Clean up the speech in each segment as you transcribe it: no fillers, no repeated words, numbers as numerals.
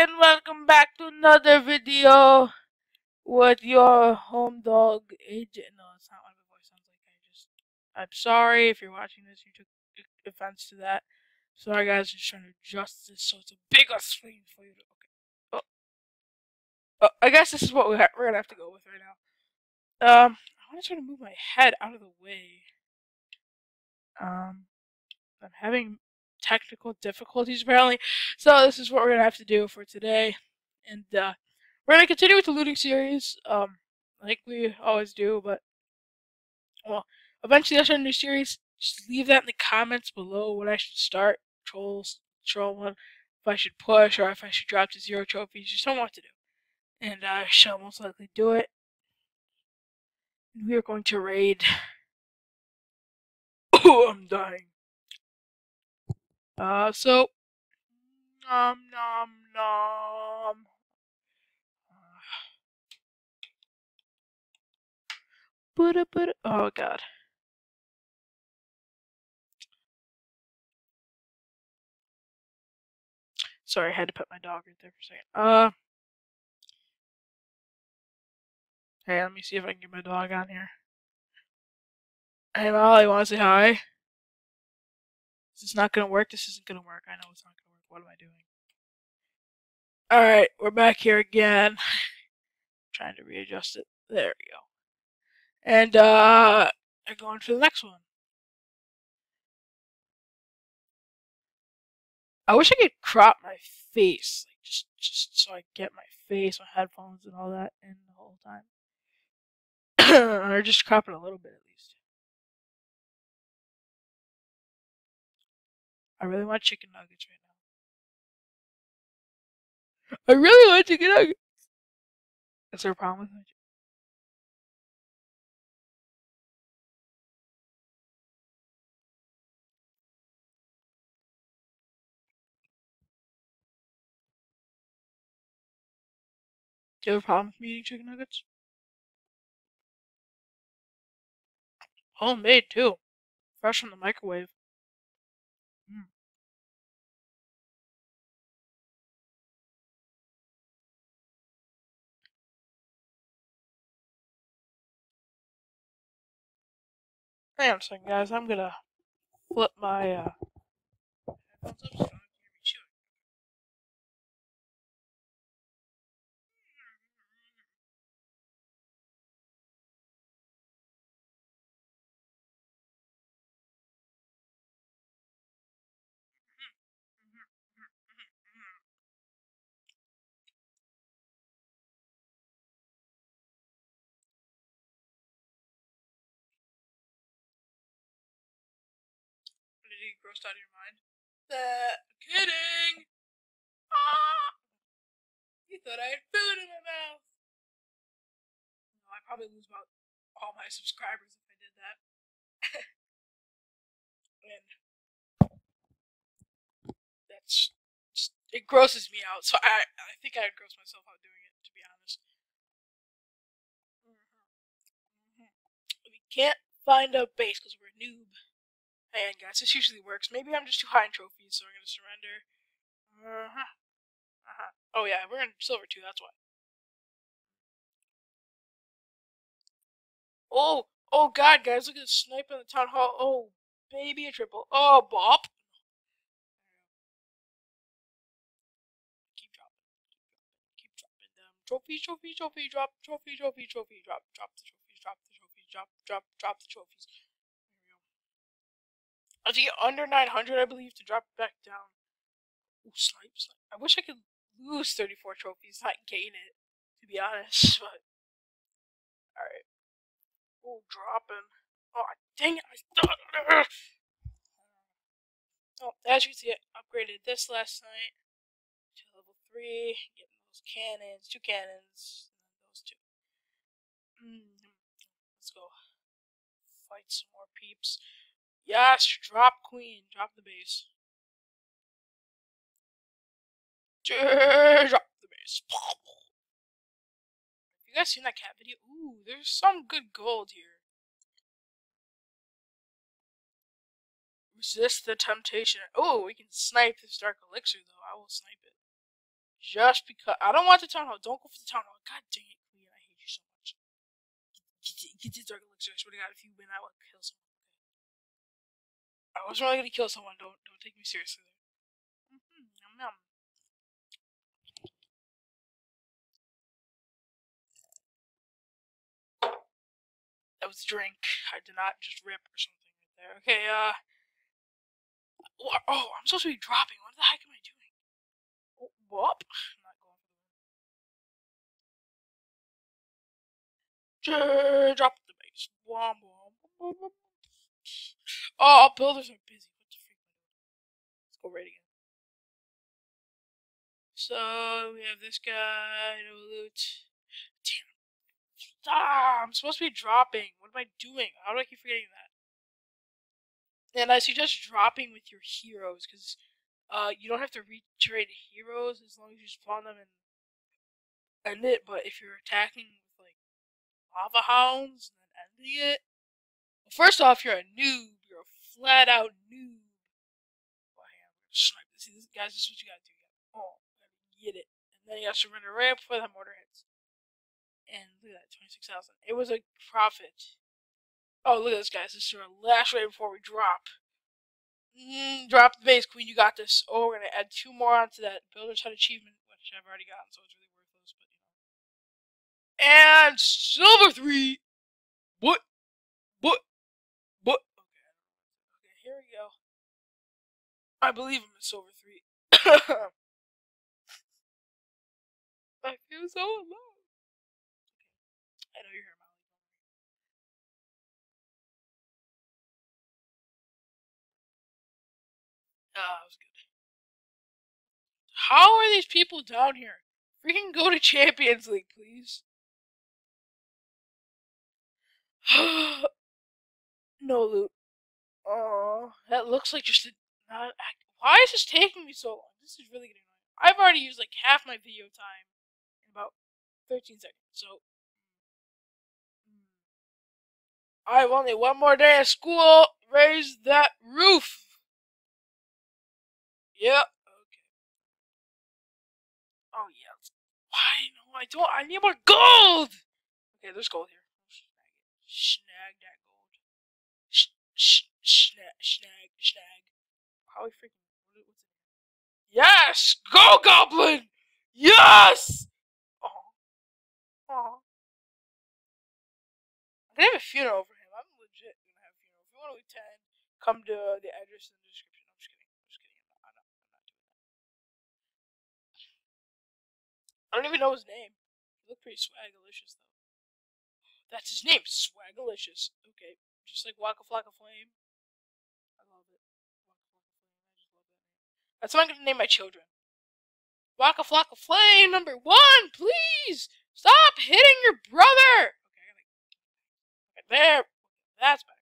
and welcome back to another video with your home dog agent. No, it's not what my voice sounds like. I'm sorry if you're watching this, you took offense to that. Sorry guys, just trying to adjust this so it's a bigger screen for you. Okay. I guess this is what we're gonna have to go with right now. I want to try to move my head out of the way. I'm having technical difficulties apparently, so this is what we're gonna have to do for today, and we're gonna continue with the looting series, like we always do. But well, eventually I'll start a new series. Just leave that in the comments below what I should start. Troll one, if I should push or if I should drop to 0 trophies. Just tell me what to do, and I shall most likely do it. We are going to raid. Oh, I'm dying. So nom nom nom. Oh god. Sorry, I had to put my dog right there for a second. Hey, let me see if I can get my dog on here. Hey, Molly, wanna say hi? This is not gonna work. This isn't gonna work. I know it's not gonna work. What am I doing? Alright, we're back here again. Trying to readjust it. There we go. And, I'm going for the next one. I wish I could crop my face. Like, just so I get my face, my headphones, and all that in the whole time. Or just crop it a little bit at least. I really want chicken nuggets right now. I really want chicken nuggets. Is there a problem with it? Do you have a problem with me eating chicken nuggets? Homemade too. Fresh from the microwave. Mm. Hang on a second, guys. I'm gonna flip my headphones up so you don't hear me chewing. Did you get grossed out of your mind? Kidding! Ah! You thought I had food in my mouth! No, I'd probably lose about all my subscribers if I did that. And that's just, it grosses me out. So I think I'd gross myself out doing it, to be honest. We can't find a base because we're a noob. And guys, this usually works. Maybe I'm just too high in trophies, so I'm gonna surrender. Oh yeah, we're in silver too. That's why. Oh God, guys, look at the sniper in the town hall. Oh, baby, a triple. Oh, bop. Keep dropping. Keep dropping them. Trophy, drop, drop the trophies, drop the trophies. There we go. I have to get under 900, I believe, to drop back down. Ooh, snipe. I wish I could lose 34 trophies, not gain it, to be honest, but. Alright. Oh, dropping. Oh, dang it. Oh, as you can see, I upgraded this last night to level 3, getting those cannons, 2 cannons, and then those 2. Let's go fight some more peeps. Yes, drop queen, drop the base. Drop the base. Have you guys seen that cat video? Ooh, there's some good gold here. Resist the temptation. Oh, we can snipe this dark elixir though. I will snipe it. Just because I don't want the town hall. Don't go for the town hall. God dang it, Queen! I hate you so much. Get the dark elixir. I swear to God, if you win, I will kill someone. I was really gonna kill someone. Don't take me seriously. Yum, yum. That was a drink. I did not just rip or something right there. Okay, oh, I'm supposed to be dropping. What the heck am I doing? Oh, whoop. I'm not going for the drop the base. Womp, womp, womp. Oh, builders are busy. What the freak? Let's go right again. So, we have this guy. No loot. Damn. Ah, I'm supposed to be dropping. What am I doing? How do I keep forgetting that? And I suggest dropping with your heroes, because you don't have to retrade heroes as long as you spawn them and end it. But if you're attacking with like lava hounds and then ending it, well, first off, you're a noob. You're a flat out noob. Oh, hey, I'm gonna snipe this. See, guys, this is what you gotta do. Get it, and then you have to surrender right before that mortar hits. And look at that, 26,000. It was a profit. Oh, look at this, guys. This is our last right before we drop. Drop the base, Queen. You got this. Oh, we're gonna add 2 more onto that Builder's Hut achievement, which I've already gotten, so it's really worthless. But and silver 3. What? What? What? Okay. Here we go. I believe I'm in silver 3. I feel so alone. I know you're here, Molly. That was good. How are these people down here? Freaking go to Champions League, please. No loot. Oh, that looks like just a not act. Why is this taking me so long? This is really getting annoying. I've already used like half my video time in about 13 seconds. So, I have only 1 more day of school. Raise that roof. Yep. Okay. Oh yeah. Why? No, I don't. I need more gold. Okay, there's gold here. Snag that gold. Snag. Probably freaking. What's it? Yes! Go, Goblin! Yes! Oh. Oh. I'm gonna have a funeral for him. I'm legit gonna have a funeral. If you want to attend, come to the address in the description. I'm just kidding. I'm not doing that. I don't even know his name. He looked pretty swagalicious, though. That's his name, Swagalicious. Okay. Just like Waka Flocka Flame. I love it. I just love that name. That's what I'm gonna name my children. Waka Flocka Flame #1, please! Stop hitting your brother! Okay, there. That's better.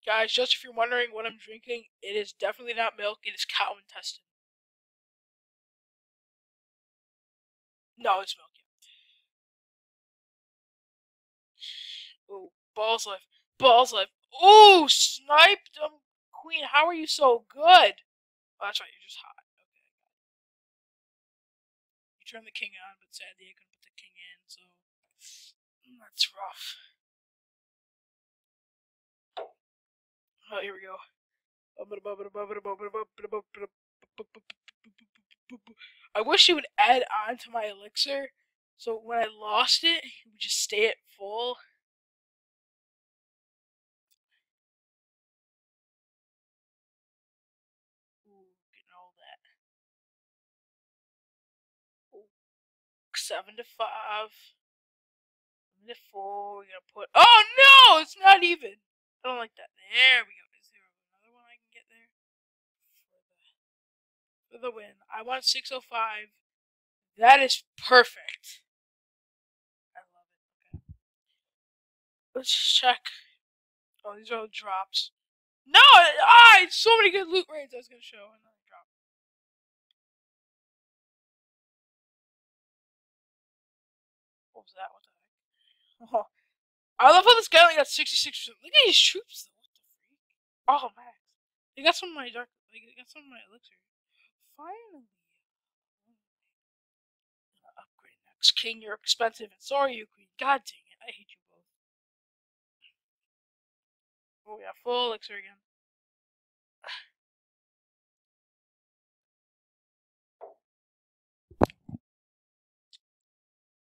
Guys, just if you're wondering what I'm drinking, it is definitely not milk, it is cow intestine. No, it's milk. Ooh, balls life. Balls life. Ooh, sniped him. Queen, how are you so good? Oh, that's right, you're just hot. Okay. You turned the king on, but sadly I couldn't put the king in, so that's rough. Oh, here we go. I wish you would add on to my elixir, so when I lost it, it would just stay at full. Ooh, getting all that. Ooh, 7 to 5. 7 to 4. We're gonna put. Oh no! It's not even! I don't like that. There we go. Is there another one I can get there? For the win. I want 605. That is perfect. I love it. Okay. Let's check. Oh, these are all drops. No! So many good loot raids I was gonna show. Another drop. What was that? What the heck? Oh. I love how this guy only got 66%. Look at his troops though. What the freak? Oh, Max. They got some of my dark. They got some of my elixir. Finally. Upgrade next. King, you're expensive, and so are you, Queen. God dang it. I hate you both. Oh, yeah. Full elixir again.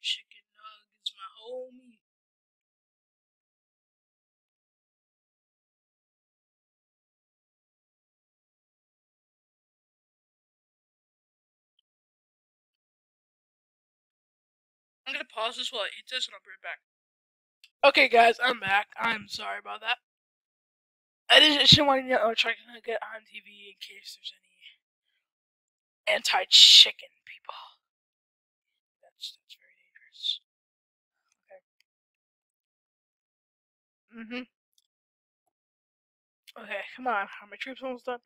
Chicken nuggets, my homie. I'm gonna pause this while I eat this, and I'll be right back. Okay, guys, I'm back. I'm sorry about that. I didn't want to try to get on TV in case there's any anti-chicken people. That's very dangerous. Okay. Okay, come on. Are my troops almost done?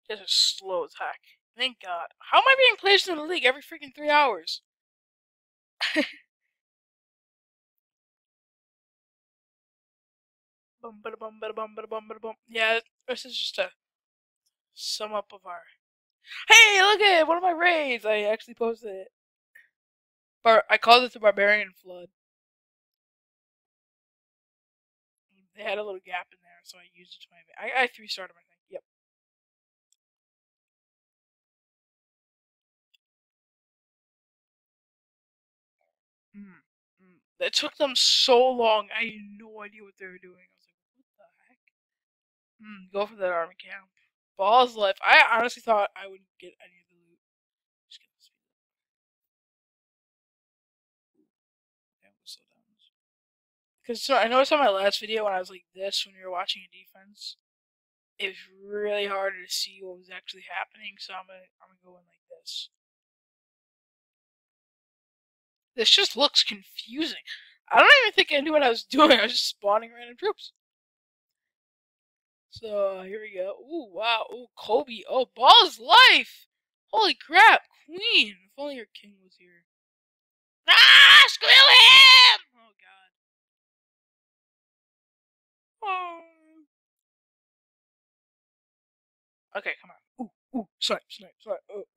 This is slow attack. Thank God. How am I being placed in the league every freaking 3 hours? Bum bada bum bada bum bada bum bada bum. Yeah, this is just a sum up of our. Hey, look at it! One of my raids. I actually posted it. I called it the Barbarian Flood. They had a little gap in there, so I used it to my. I 3-starred my thing. Yep. It took them so long. I had no idea what they were doing. I was like, what the heck? Go for that army camp. Balls life. I honestly thought I wouldn't get any of the loot. Just get the speed up. That was so dumb. Because I noticed on my last video when I was like this, when you were watching a defense, it was really hard to see what was actually happening. So I'm gonna go in like this. This just looks confusing. I don't even think I knew what I was doing. I was just spawning random troops. So here we go. Ooh, wow. Ooh, Kobe. Oh, Ball's life. Holy crap, Queen. If only your king was here. Ah, screw him! Oh God. Oh. Okay, come on. Ooh, snipe.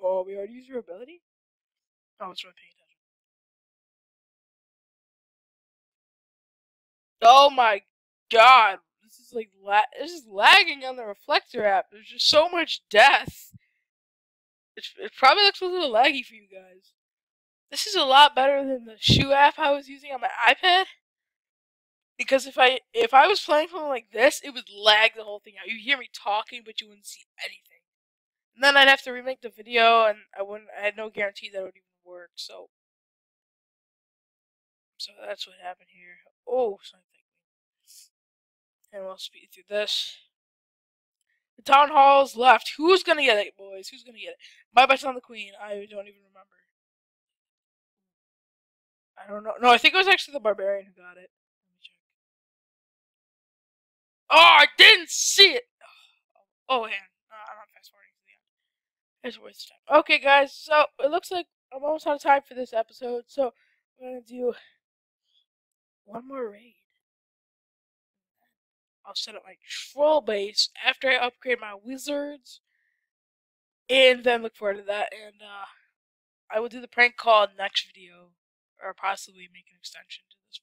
Oh, we already used your ability? Oh, it's really paying attention. Oh my God. This is like this is lagging on the Reflector app. There's just so much death. It probably looks a little laggy for you guys. This is a lot better than the shoe app I was using on my iPad. Because if I was playing something like this, it would lag the whole thing out. You hear me talking, but you wouldn't see anything. And then I'd have to remake the video, and I had no guarantee that it would even work. So that's what happened here. Oh, something. And we'll speed through this. The town hall's left. Who's gonna get it, boys? Who's gonna get it? My bet's on the queen. I don't even remember. I don't know. No, I think it was actually the barbarian who got it. Let me check. Oh, I didn't see it! Oh, man. I'm not fast forwarding to the end. It's a waste of time. Okay, guys, so it looks like I'm almost out of time for this episode, so I'm gonna do one more raid. I'll set up my troll base after I upgrade my wizards, and then look forward to that, and I will do the prank call next video, or possibly make an extension to this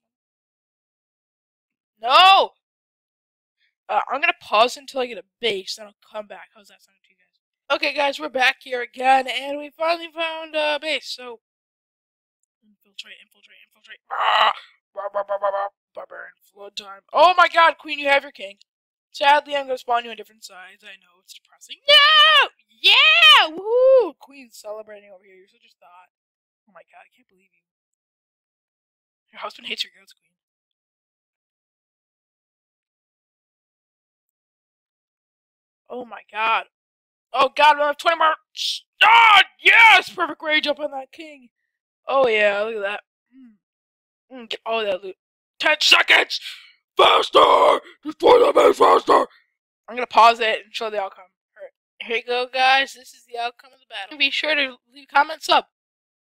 one. No! I'm gonna pause until I get a base, then I'll come back. How's that sound to you guys? Okay, guys, we're back here again, and we finally found a base, so infiltrate. Barbarian flood time. Oh my God, Queen, you have your king. Sadly, I'm gonna spawn you on different sides. I know, it's depressing. No! Yeah! Woo! Queen's celebrating over here. You're such a thought. Oh my God, I can't believe you. Your husband hates your goats, Queen. Oh my God. Oh God, we have 20 more. Ah, yes! Perfect rage up on that king. Oh yeah, look at that. Get all that loot. 10 seconds! Faster! Destroy the base faster! I'm gonna pause it and show the outcome. Alright, here you go, guys. This is the outcome of the battle. Be sure to leave a comment, sub.